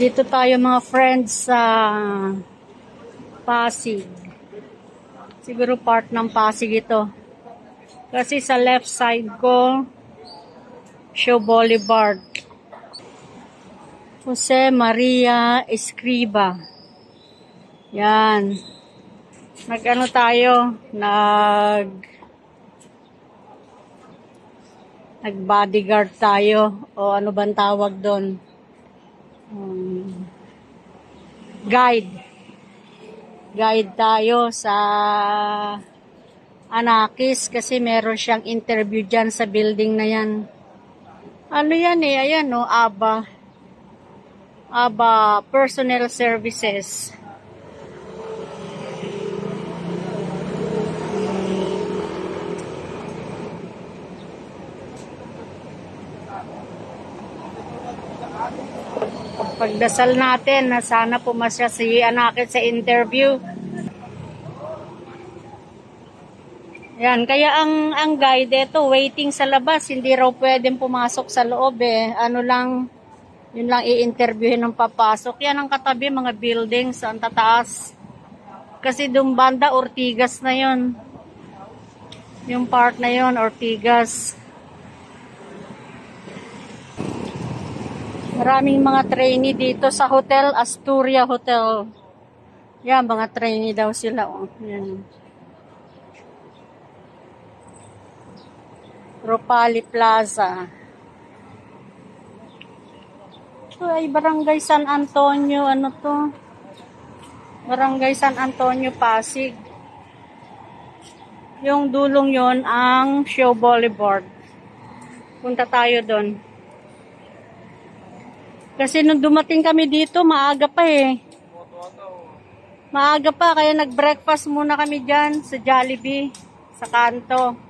Dito tayo mga friends sa Pasig. Siguro part ng Pasig ito. Kasi sa left side ko, Show Boulevard. Jose Maria Escriba. Yan. Nag-ano tayo? Nag-bodyguard tayo. O ano bang tawag doon? Guide tayo sa Anakis kasi meron siyang interview dyan sa building na yan. Ano yan eh? Ayan no, ABA Personnel Services. Pagdasal natin na sana pumasya si Anakit sa interview. Yan, kaya ang guide ito, waiting sa labas, hindi raw pwedeng pumasok sa loob eh. Ano lang, yun lang i-interviewin ng papasok. Yan ang katabi, mga buildings, ang tataas. Kasi doon banda, Ortigas na yun. Yung part na yun, Ortigas. Maraming mga trainee dito sa Hotel Astoria Hotel. Yan, mga trainee daw sila. Oh. Yan. Ropali Plaza. Ito ay Barangay San Antonio. Ano to? Barangay San Antonio, Pasig. Yung dulong yon ang Show Boulevard. Punta tayo doon. Kasi nung dumating kami dito, maaga pa eh. Maaga pa, kaya nag-breakfast muna kami dyan sa Jollibee, sa kanto.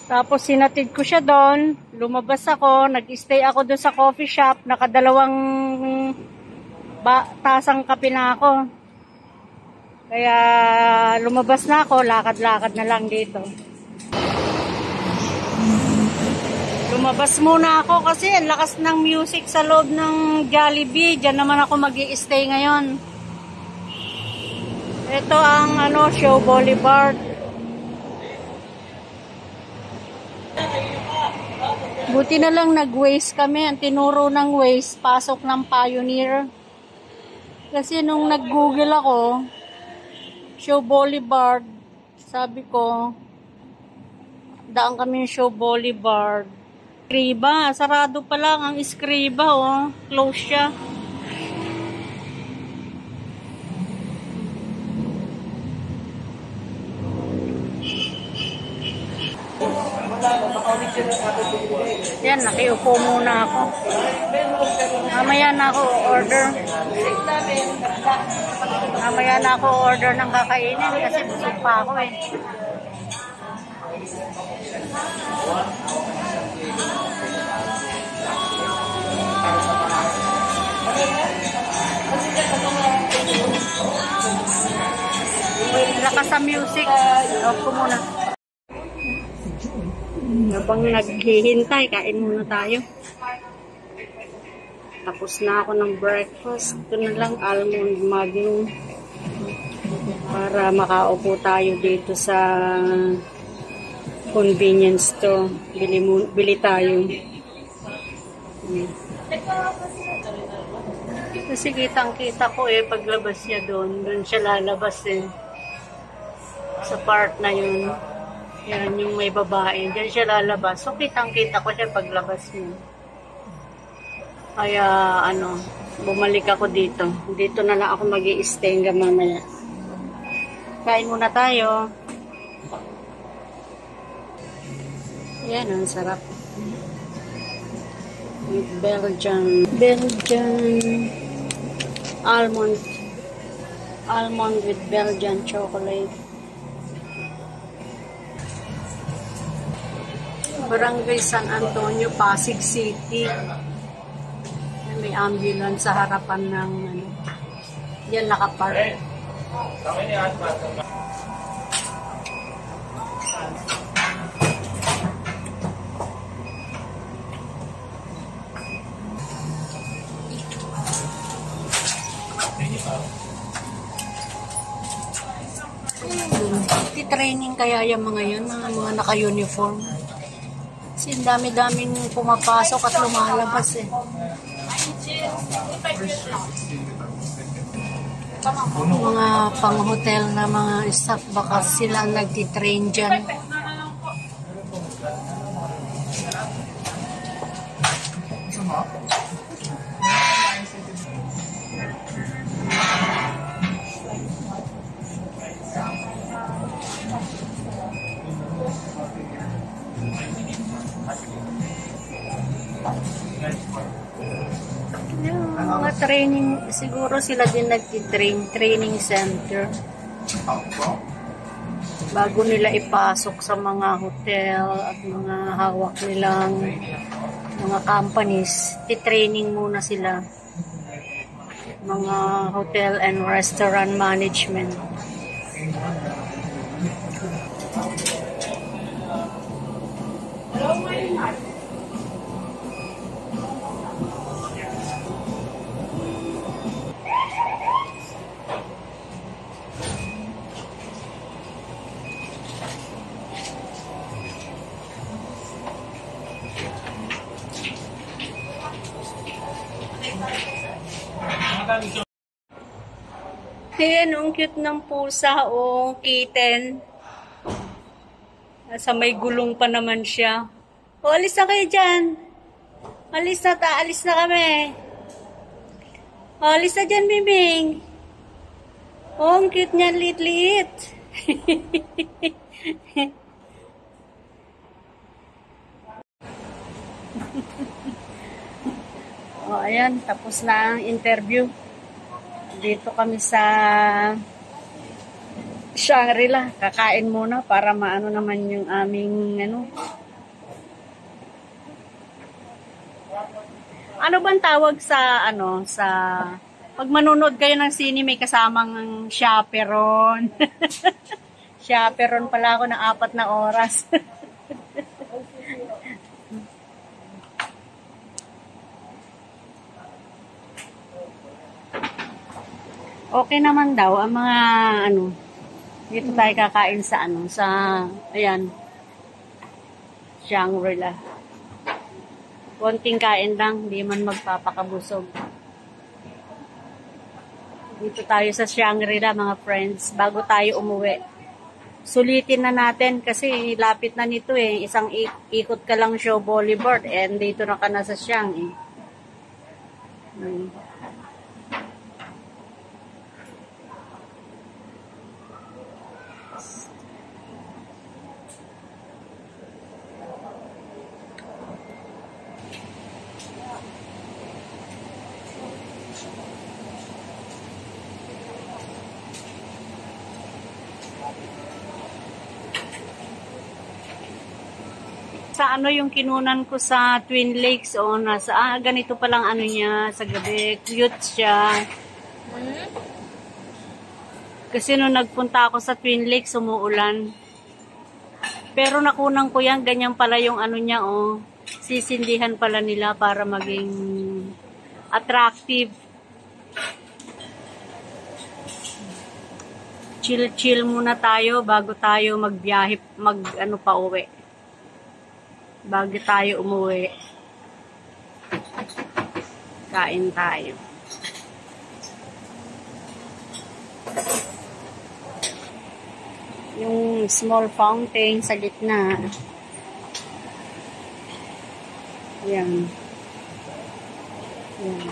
Tapos sinatid ko siya doon, lumabas ako, nag-stay ako doon sa coffee shop, nakadalawang tasang kape na ako. Kaya lumabas na ako, lakad-lakad na lang dito. Lumabas muna ako kasi ang lakas ng music sa loob ng Jollibee. Diyan naman ako mag-i-stay ngayon. Ito ang Show Boulevard. Buti na lang nag-Waze kami. Ang tinuro ng Waze, pasok ng Pioneer. Kasi nung nag-Google ako, Show Boulevard, sabi ko, daan kami Show Boulevard. Escriba, sarado pa lang ang Escriba, oh. Close siya. Yan, nakiupo muna ako. Mamaya na ako order. Mamaya na ako order ng kakainin kasi busog pa ako eh. Lakas sa music. Off ko muna. Habang naghihintay, kain muna tayo. Tapos na ako ng breakfast. Ito na lang, almond magnum. Para makaupo tayo dito sa convenience store. Bili tayo. Kasi kitang-kita ko eh, paglabas niya doon siya lalabas eh. Sa part na yun. Yan, yung may babae. Diyan siya lalabas. So, kitang-kita ko siya paglabas niya. Kaya, bumalik ako dito. Dito na lang ako mag-i-stay hanggang mamaya. Kain muna tayo. Yan, ang sarap. With Belgian almond with Belgian chocolate. Barangay San Antonio, Pasig City. May ambulance sa harapan ng yan nakapark. Nagtitraining kaya yung mga yun, mga naka-uniform. Kasi dami-daming pumapasok at lumalabas eh. Mga pang-hotel na mga staff, baka sila ang nagtitrain dyan. Yung mga training, siguro sila din nagtitrain, training center. Bago nila ipasok sa mga hotel at mga hawak nilang mga companies, titraining muna sila. Mga hotel and restaurant management. Ayan, ang cute ng pusa, oh, kitten. Nasa may gulong pa naman siya. O, alis na kayo dyan. Alis na kami. O, alis na dyan, Bibing. Oh, ang cute niya, lit-lit. O, ayan, tapos na ang interview. Dito kami sa Shangri-La. Kakain muna para maano naman yung aming ano bang tawag sa sa pag manonood kayo ng sine may kasamang chaperon. Chaperon pala ako ng 4 na oras. Okay naman daw ang mga dito tayo kakain sa sa ayan Shangri-La. Konting kain lang, hindi man magpapakabusog. Dito tayo sa Shangri-La mga friends, bago tayo umuwi. Sulitin na natin kasi lapit na nito eh. Isang ikot ka lang Show Boulevard and dito na ka na sa Shang eh. Sa yung kinunan ko sa Twin Lakes o nasa ganito pa lang niya sa gabi, cute siya. Kasi nung nagpunta ako sa Twin Lakes umuulan. Pero nakunan ko yan, ganyan pala yung niya sisindihan pala nila para maging attractive. Chill muna tayo bago tayo magbiyahe, pa uwi. Bago tayo umuwi, kain tayo. Yung small fountain sa gitna. Yan. Yan.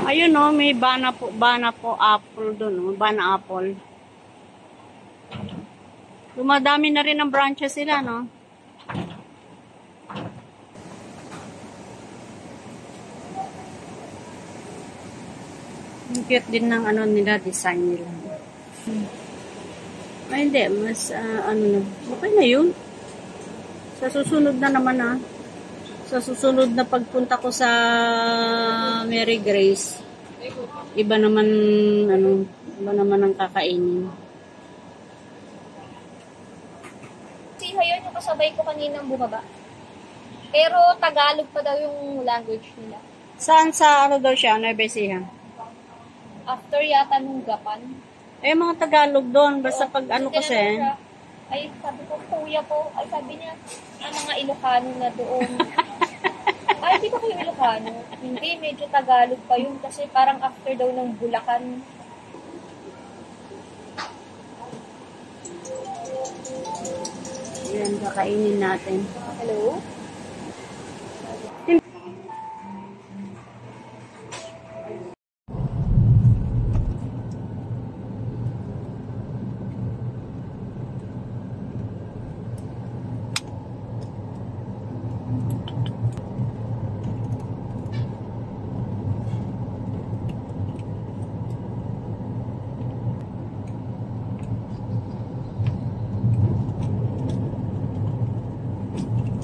Ayun may bana po apple doon, bana apple. Dumadami na rin ang branches sila, no? Ang cute din ng nila, design nila. Ay, hindi, mas na. Okay na yun. Sa susunod na naman, sa susunod na pagpunta ko sa Mary Grace, iba naman ang kakainin. Besiha yun, yung kasabay ko kaninang bumaba. Pero Tagalog pa daw yung language nila. Saan sa ano daw siya, Nueva Ecija? After yata nung Gapan. Eh, mga Tagalog doon. Basta pag ano Tinanong kasi. siya, ay, sabi ko, kuya po. Ay, sabi niya, mga Ilocano na doon. Ay, di ba kayo Ilocano? Hindi, medyo Tagalog pa yun kasi parang after daw ng Bulacan. Yan, kakainin natin. Hello?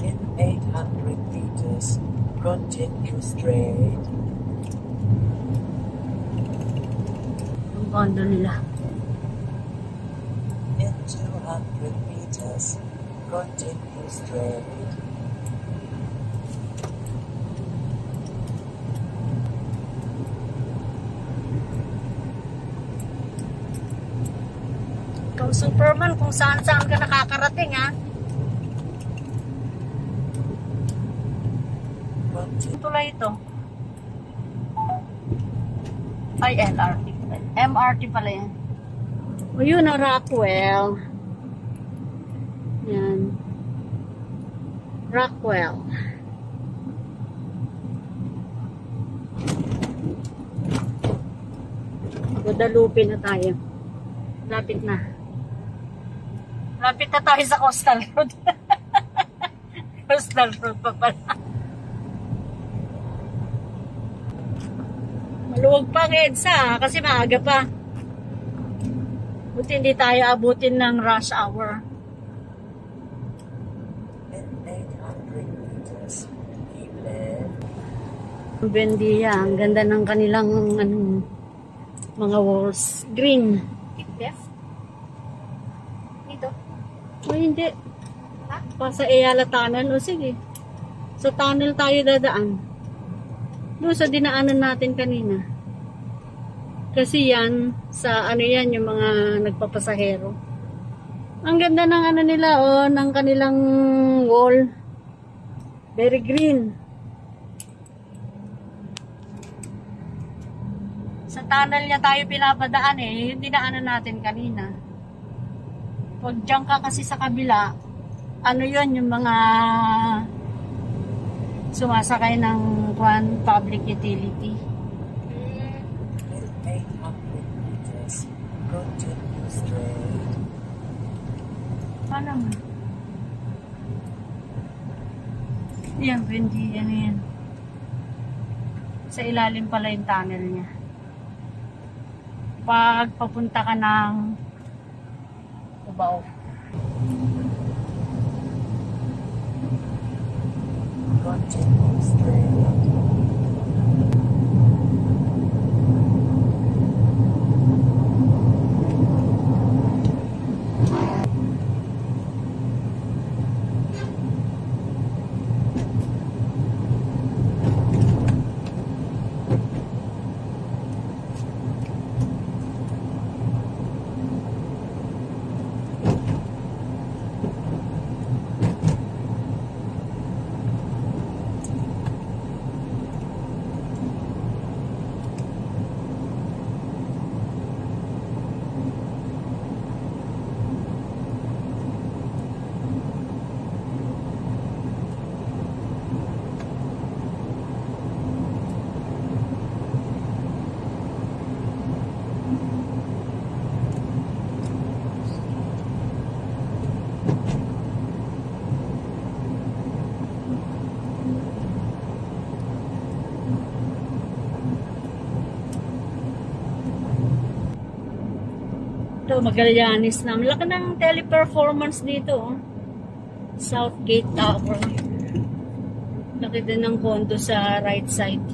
In 800 meters, continue straight. Ang kondo nila. In 200 meters, continue straight. Ikaw, Superman, kung saan-saan ka nakakarating, ha? Continue. Tulay ito. Ay, LRT pala. MRT pala yan. O yun, ang Rockwell. Yan. Rockwell. Guadalupe na tayo. Lapit na. Lapit na tayo sa Coastal Road. Coastal Road pa pala. Maluwag pa ang EDSA kasi maaga pa. Buti hindi tayo abutin ng rush hour. In 800 meters, keep left. Bendia, ang ganda ng kanilang ano, mga walls. Green. Keep left? Dito? O hindi. Ha? Pa sa Ayala Tunnel. O sige. Sa tunnel tayo dadaan. Doon sa dinaanan natin kanina. Kasi yan, sa ano yan, yung mga nagpapasahero. Ang ganda ng ano nila, oh, ng kanilang wall. Very green. Sa tunnel niya tayo pinapadaan eh, yung dinaanan natin kanina. Pag diyan ka kasi sa kabila, ano yun, yung mga sumasakay ng public utility. In 800 meters, continue straight. Paano mo? Yan, Benji, yan yan. Sa ilalim pala yung tunnel niya. Pag papunta ka ng Cubao. Continue straight. Ito, Magallanes na. Malaki ng teleperformance dito. Oh. Southgate Tower. Laki din ng condo sa right side.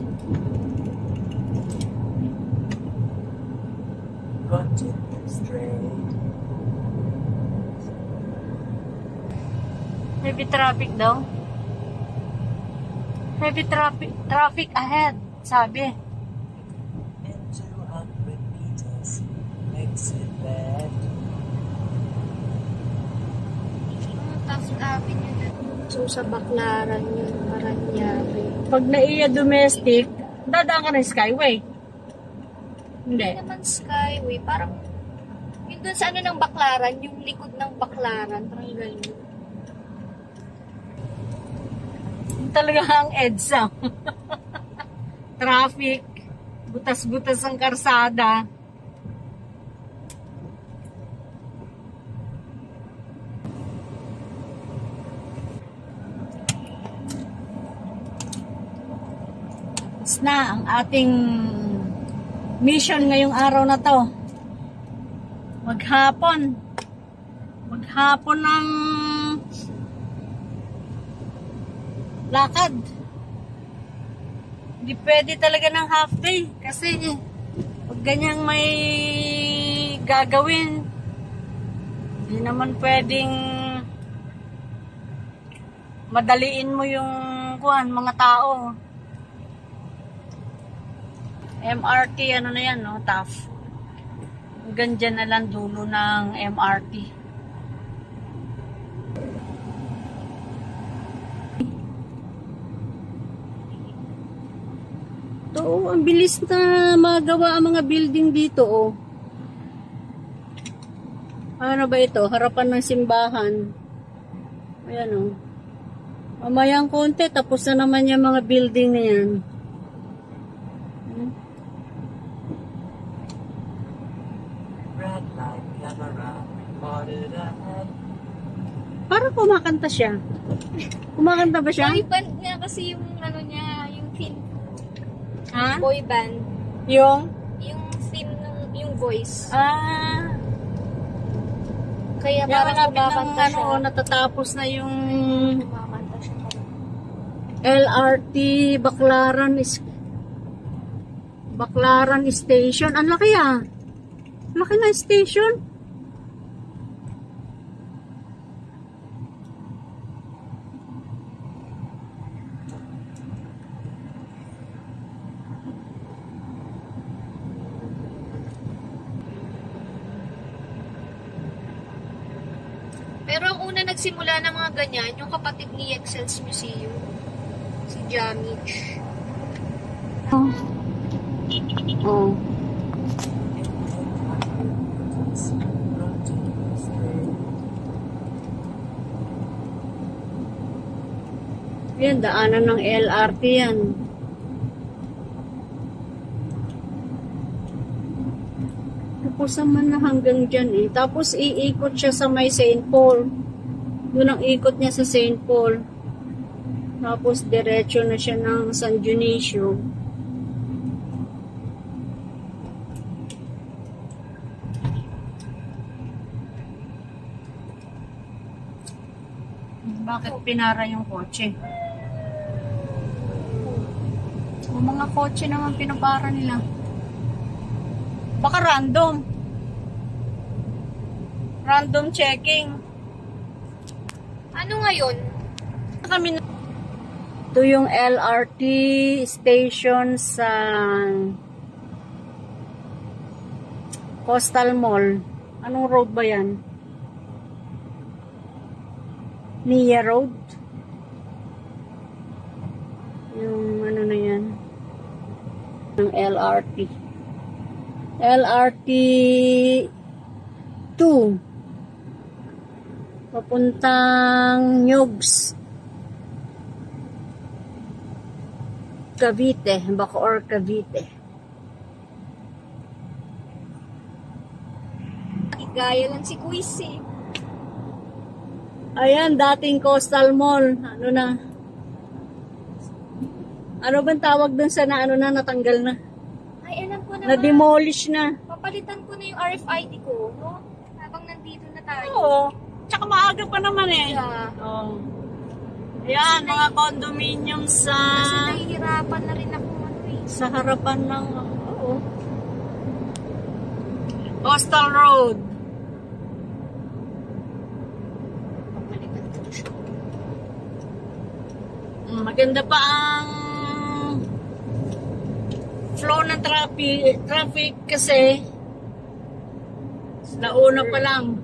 Continue straight. Heavy traffic daw. Heavy traffic ahead, sabi. In 200 meters, exit left. Tapos avenue na. So, sa Baclaran yun, Paranaque. Pag naiya domestic, dadaan ka ng Skyway. Hindi. Hindi naman Skyway. Parang, yun dun sa ano ng Baclaran, yung likod ng Baclaran. Parang ganun. Talaga ang EDSA. Traffic. Butas-butas ang karsada. It's na ang ating mission ngayong araw na to. Maghapon ng lakad. Hindi pwede talaga ng half day kasi pag ganyang may gagawin, hindi naman pwedeng madaliin mo yung mga tao. MRT, ano na yan, no? Tough. Ganyan na lang dulo ng MRT. Ito, ang bilis na magawa ang mga building dito, oh. Ano ba ito? Harapan ng simbahan. Ayan, oh. Mamayang konti, tapos na naman yung mga building na yan. Red light camera reported ahead. Parang kumakanta siya. Kumakanta ba siya? Boy band nga kasi yung ano niya, yung theme. Ha? Boy band. Yung? Yung theme ng, yung voice. Ah. Kaya Yung parang malapit ng kumakanta siya. natatapos na yung Kumakanta siya. LRT Baclaran Station. Ang laki ah. Laki na station. Pero ang una nagsimula ng mga ganyan, yung kapatid ni Excel's Museum. Si Jamich. Oh. Oh. Continue straight. Yan, daanan ng LRT yan. Tapos naman na hanggang dyan eh. Tapos iikot siya sa may St. Paul. Doon ang ikot niya sa St. Paul. Tapos diretso na siya ng San Dionisio. Bakit pinara yung kotse? Yung mga kotse naman pinapara nila. Baka random. Random checking. Ano ngayon? Kami na. Ito yung LRT station sa Coastal Mall. Anong road ba yan? Nia Road. Yung ano na yan. Ng LRT. LRT 2. Papuntang Nyugs. Cavite. Bacoor, Cavite. Igaya lang si Quiz eh. Ayan, dating Coastal Mall. Ano na? Ano bang tawag dun sa natanggal na? Ay, alam ko naman. Na-demolish na. Papalitan ko na yung RFID ko, no? Habang nandito na tayo. Oo. Tsaka maaga pa naman eh. Yeah. Oo. Ayan, mga condominium Kasi nahihirapan na rin ako eh. sa harapan ng Coastal Road. Papalitan ko siya. Maganda pa ang flow ng traffic kasi nauna pa lang.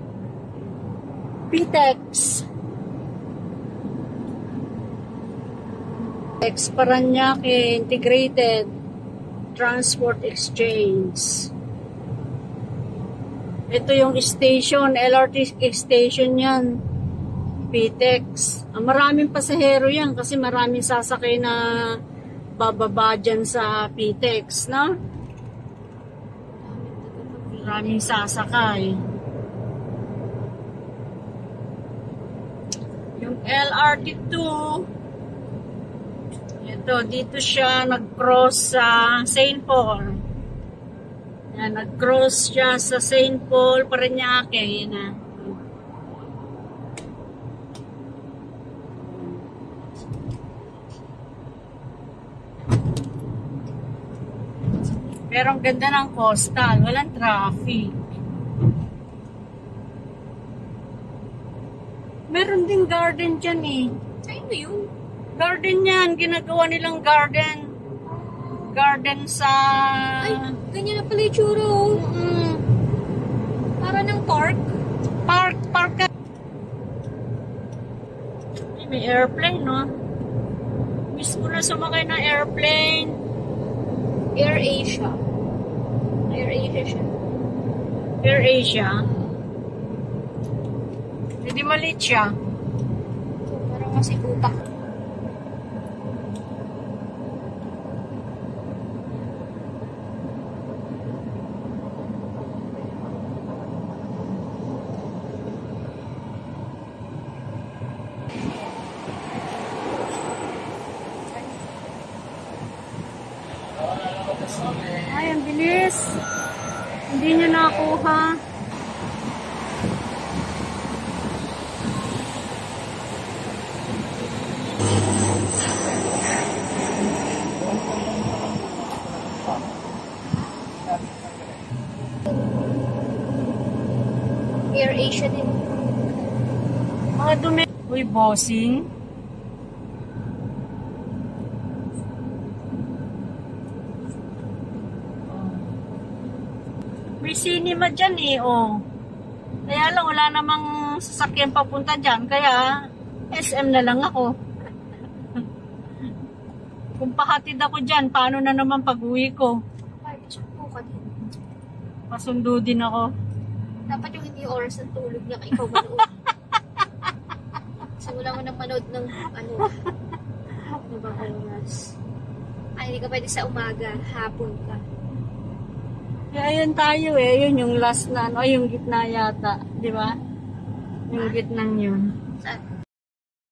PTEX. Paranaque Integrated Transport Exchange. Ito yung station, LRT station yan. PTEX. Maraming pasahero yan kasi maraming sasakay na bababa dyan sa PTEX, no? Maraming sasakay. Yung LRT2, ito, dito siya nag-cross sa St. Paul. Yan, nag-cross siya sa St. Paul, Parañaque, yun na. Pero ang ganda ng coastal, walang traffic. Meron ding garden dyan eh. Ay, ano yun? Garden yan, ginagawa nilang garden. Garden sa... Ay, ganyan na pala yung tsura, oh. Para ng park. Park ka. Ay, may airplane, no? Miss ko na sumakay ng airplane. Air Asia. Air Asia siya. Air Asia. Hindi maliit siya. Parang masikutak. Ay, ang bilis. Hindi niya nakuha. Air Asia din. Mga dumi. Uy, bossing. May cinema dyan eh, oh. Kaya lang, wala namang sasakyan papunta dyan. Kaya, SM na lang ako. Kung pahatid ako dyan, paano na naman pag-uwi ko? Ay, suko ka din. Pasundo din ako. Dapat yung hindi oras ng tulog niya kay ikaw manood. Simula mo nang manood ng ibang oras. Ay, hindi ka pwede sa umaga, hapon ka. Kaya yun tayo eh, yun yung last na, yung gitna yata, di ba? Yung gitnang yun. Saan?